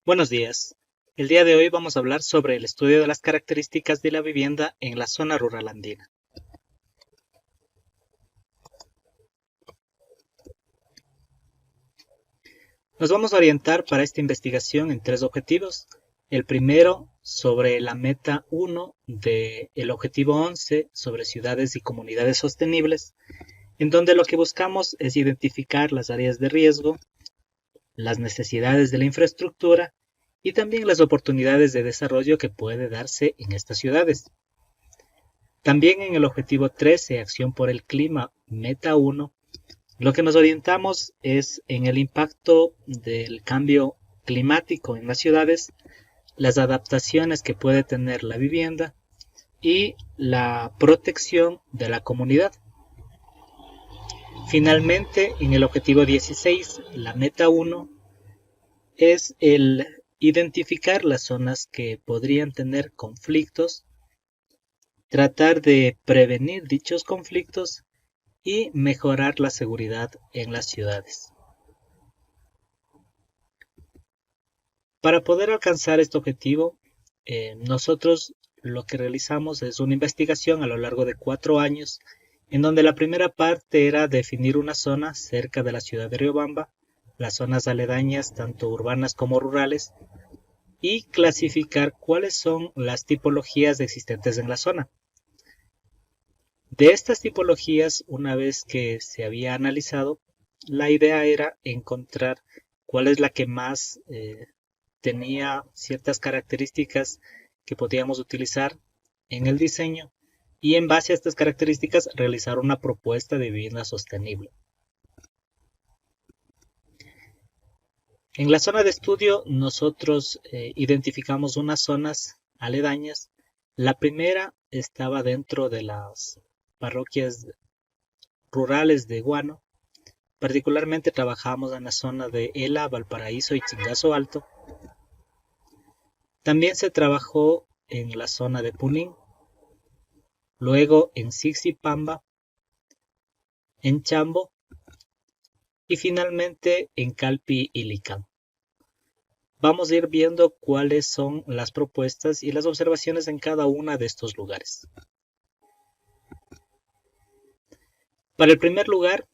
Buenos días. El día de hoy vamos a hablar sobre el estudio de las características de la vivienda en la zona rural andina. Nos vamos a orientar para esta investigación en tres objetivos. El primero, sobre la meta 1 del objetivo 11 sobre ciudades y comunidades sostenibles, en donde lo que buscamos es identificar las áreas de riesgo, las necesidades de la infraestructura y también las oportunidades de desarrollo que puede darse en estas ciudades. También en el objetivo 13, Acción por el Clima, Meta 1, lo que nos orientamos es en el impacto del cambio climático en las ciudades, las adaptaciones que puede tener la vivienda y la protección de la comunidad. Finalmente, en el objetivo 16, la Meta 1, es el identificar las zonas que podrían tener conflictos, tratar de prevenir dichos conflictos y mejorar la seguridad en las ciudades. Para poder alcanzar este objetivo, nosotros lo que realizamos es una investigación a lo largo de 4 años, en donde la primera parte era definir una zona cerca de la ciudad de Riobamba, las zonas aledañas, tanto urbanas como rurales, y clasificar cuáles son las tipologías existentes en la zona. De estas tipologías, una vez que se había analizado, la idea era encontrar cuál es la que más tenía ciertas características que podíamos utilizar en el diseño y en base a estas características realizar una propuesta de vivienda sostenible. En la zona de estudio nosotros identificamos unas zonas aledañas. La primera estaba dentro de las parroquias rurales de Guano. Particularmente trabajamos en la zona de Ela, Valparaíso y Chingazo Alto. También se trabajó en la zona de Punín, luego en Sixipamba, en Chambo y finalmente en Calpi y Licán. Vamos a ir viendo cuáles son las propuestas y las observaciones en cada una de estos lugares. Para el primer lugar,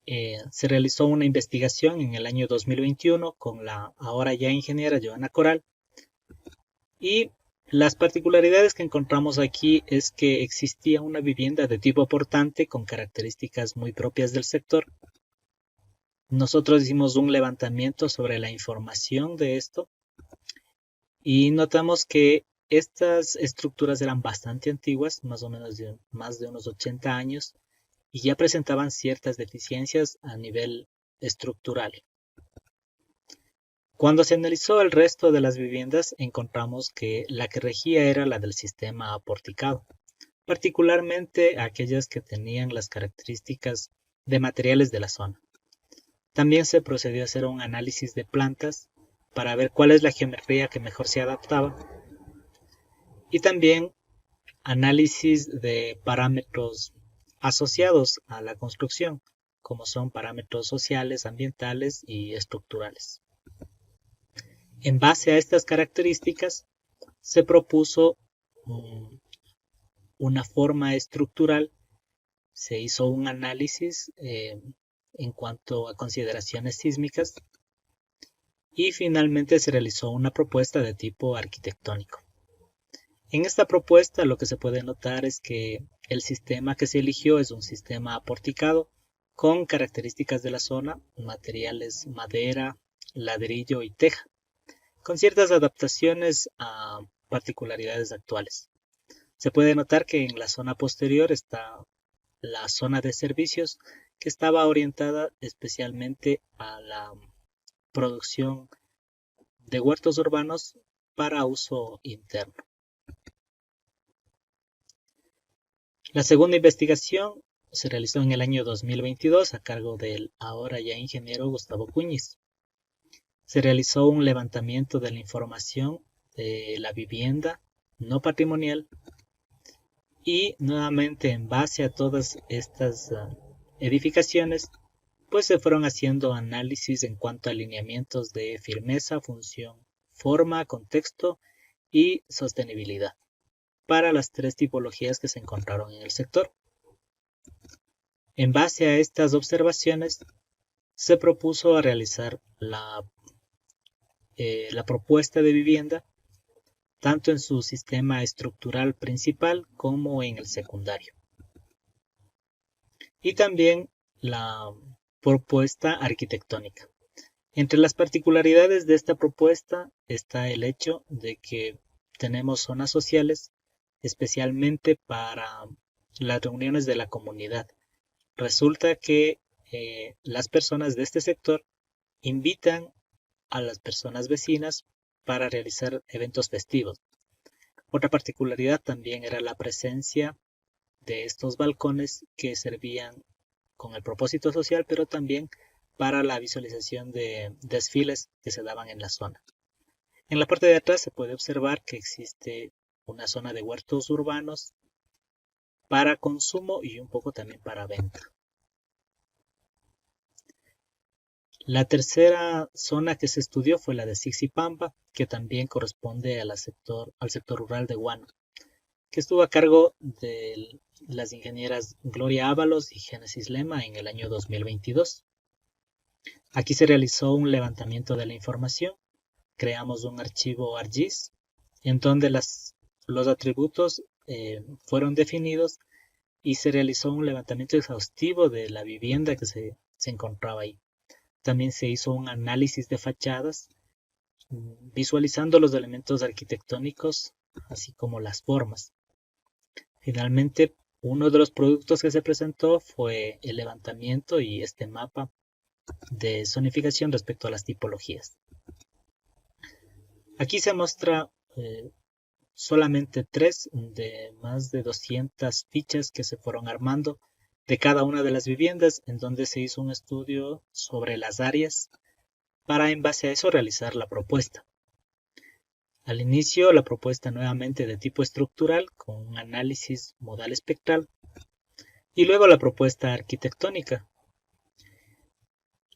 se realizó una investigación en el año 2021 con la ahora ya ingeniera Joana Coral, y las particularidades que encontramos aquí es que existía una vivienda de tipo portante con características muy propias del sector. Nosotros hicimos un levantamiento sobre la información de esto y notamos que estas estructuras eran bastante antiguas, más o menos de más de unos 80 años, y ya presentaban ciertas deficiencias a nivel estructural. Cuando se analizó el resto de las viviendas, encontramos que la que regía era la del sistema aporticado, particularmente aquellas que tenían las características de materiales de la zona. También se procedió a hacer un análisis de plantas para ver cuál es la geometría que mejor se adaptaba y también análisis de parámetros asociados a la construcción, como son parámetros sociales, ambientales y estructurales. En base a estas características, se propuso una forma estructural, se hizo un análisis en cuanto a consideraciones sísmicas y finalmente se realizó una propuesta de tipo arquitectónico. En esta propuesta lo que se puede notar es que el sistema que se eligió es un sistema aporticado con características de la zona, materiales madera, ladrillo y teja, con ciertas adaptaciones a particularidades actuales. Se puede notar que en la zona posterior está la zona de servicios, que estaba orientada especialmente a la producción de huertos urbanos para uso interno. La segunda investigación se realizó en el año 2022 a cargo del ahora ya ingeniero Gustavo Cuñiz. Se realizó un levantamiento de la información de la vivienda no patrimonial y nuevamente en base a todas estas edificaciones pues se fueron haciendo análisis en cuanto a alineamientos de firmeza, función, forma, contexto y sostenibilidad para las 3 tipologías que se encontraron en el sector. En base a estas observaciones, se propuso a realizar la propuesta de vivienda tanto en su sistema estructural principal como en el secundario. Y también la propuesta arquitectónica. Entre las particularidades de esta propuesta está el hecho de que tenemos zonas sociales especialmente para las reuniones de la comunidad. Resulta que las personas de este sector invitan a las personas vecinas para realizar eventos festivos. Otra particularidad también era la presencia de estos balcones que servían con el propósito social, pero también para la visualización de desfiles que se daban en la zona. En la parte de atrás se puede observar que existe una zona de huertos urbanos para consumo y un poco también para venta. La tercera zona que se estudió fue la de Sixipampa, que también corresponde al sector rural de Huánuco, que estuvo a cargo de las ingenieras Gloria Ábalos y Génesis Lema en el año 2022. Aquí se realizó un levantamiento de la información, creamos un archivo ArcGIS, en donde los atributos fueron definidos y se realizó un levantamiento exhaustivo de la vivienda que se encontraba ahí. También se hizo un análisis de fachadas, visualizando los elementos arquitectónicos, así como las formas. Finalmente, uno de los productos que se presentó fue el levantamiento y este mapa de zonificación respecto a las tipologías. Aquí se muestra solamente 3 de más de 200 fichas que se fueron armando de cada una de las viviendas, en donde se hizo un estudio sobre las áreas para en base a eso realizar la propuesta. Al inicio la propuesta nuevamente de tipo estructural con un análisis modal espectral y luego la propuesta arquitectónica.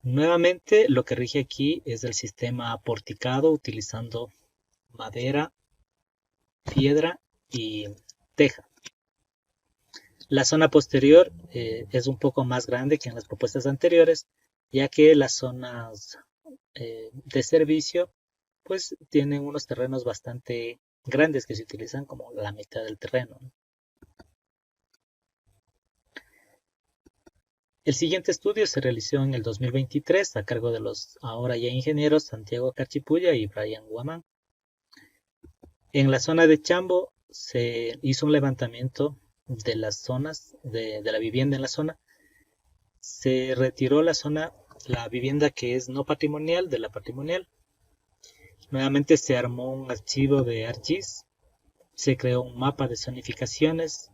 Nuevamente lo que rige aquí es el sistema porticado utilizando madera, piedra y teja. La zona posterior es un poco más grande que en las propuestas anteriores, ya que las zonas de servicio pues tienen unos terrenos bastante grandes que se utilizan como la mitad del terreno. El siguiente estudio se realizó en el 2023 a cargo de los ahora ya ingenieros Santiago Cachipulla y Brian Guamán. En la zona de Chambo se hizo un levantamiento de las zonas de la vivienda en la zona. Se retiró la vivienda que es no patrimonial de la patrimonial. Nuevamente se armó un archivo de ArcGIS. Se creó un mapa de zonificaciones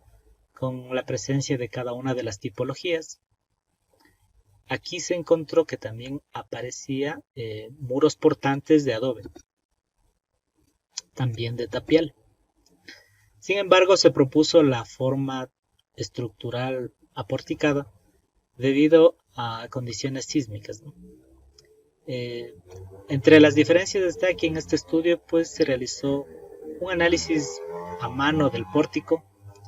con la presencia de cada una de las tipologías. Aquí se encontró que también aparecía muros portantes de adobe, también de tapial. Sin embargo, se propuso la forma estructural aporticada debido a condiciones sísmicas, ¿no? Entre las diferencias está que en este estudio pues se realizó un análisis a mano del pórtico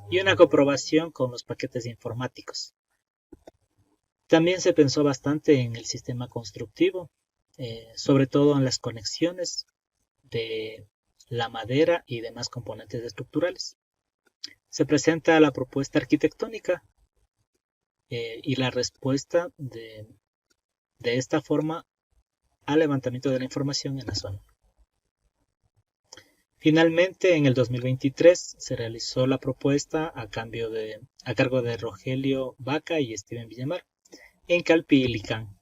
y una comprobación con los paquetes informáticos. También se pensó bastante en el sistema constructivo, sobre todo en las conexiones de la madera y demás componentes estructurales. Se presenta la propuesta arquitectónica y la respuesta de esta forma al levantamiento de la información en la zona. Finalmente, en el 2023 se realizó la propuesta a cargo de Rogelio Vaca y Steven Villamar en Calpi y Licán.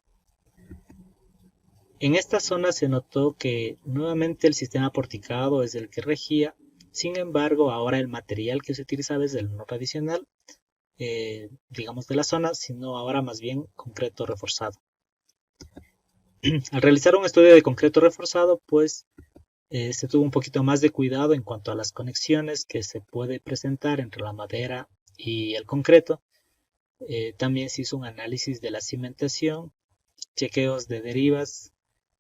En esta zona se notó que nuevamente el sistema porticado es el que regía, sin embargo ahora el material que se utilizaba es el no tradicional, digamos de la zona, sino ahora más bien concreto reforzado. Al realizar un estudio de concreto reforzado, pues se tuvo un poquito más de cuidado en cuanto a las conexiones que se puede presentar entre la madera y el concreto. También se hizo un análisis de la cimentación, chequeos de derivas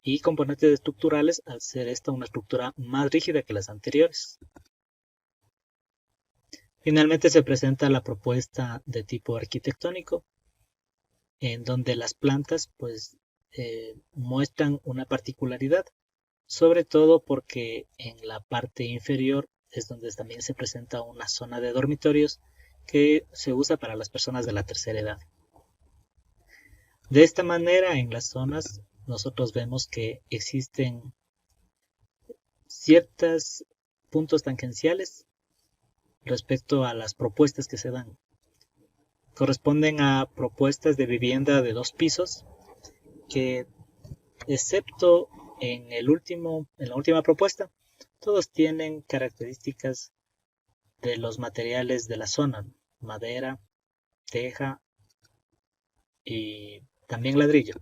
y componentes estructurales al ser esta una estructura más rígida que las anteriores. Finalmente se presenta la propuesta de tipo arquitectónico, en donde las plantas pues muestran una particularidad, sobre todo porque en la parte inferior es donde también se presenta una zona de dormitorios que se usa para las personas de la tercera edad. De esta manera, en las zonas nosotros vemos que existen ciertos puntos tangenciales respecto a las propuestas que se dan. Corresponden a propuestas de vivienda de 2 pisos que, excepto en la última propuesta, todos tienen características de los materiales de la zona: madera, teja y también ladrillo.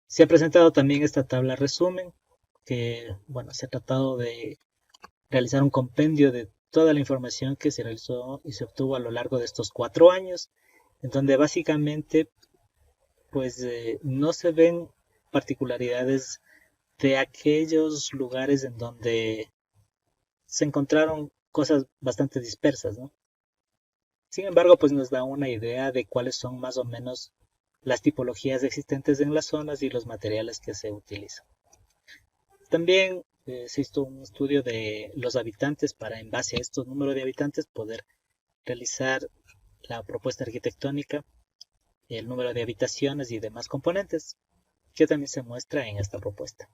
Se ha presentado también esta tabla resumen, que se ha tratado de realizar un compendio de toda la información que se realizó y se obtuvo a lo largo de estos 4 años, en donde básicamente pues no se ven particularidades de aquellos lugares en donde se encontraron cosas bastante dispersas, ¿no? Sin embargo, pues nos da una idea de cuáles son más o menos las tipologías existentes en las zonas y los materiales que se utilizan. También se hizo un estudio de los habitantes para, en base a estos números de habitantes, poder realizar la propuesta arquitectónica, el número de habitaciones y demás componentes, que también se muestra en esta propuesta.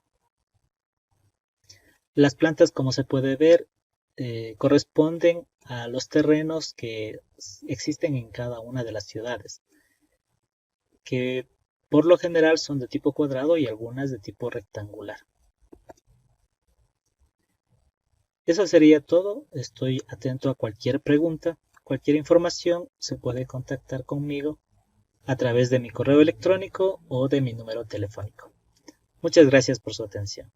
Las plantas, como se puede ver, corresponden a los terrenos que existen en cada una de las ciudades, que por lo general son de tipo cuadrado y algunas de tipo rectangular. Eso sería todo. Estoy atento a cualquier pregunta, cualquier información. Se puede contactar conmigo a través de mi correo electrónico o de mi número telefónico. Muchas gracias por su atención.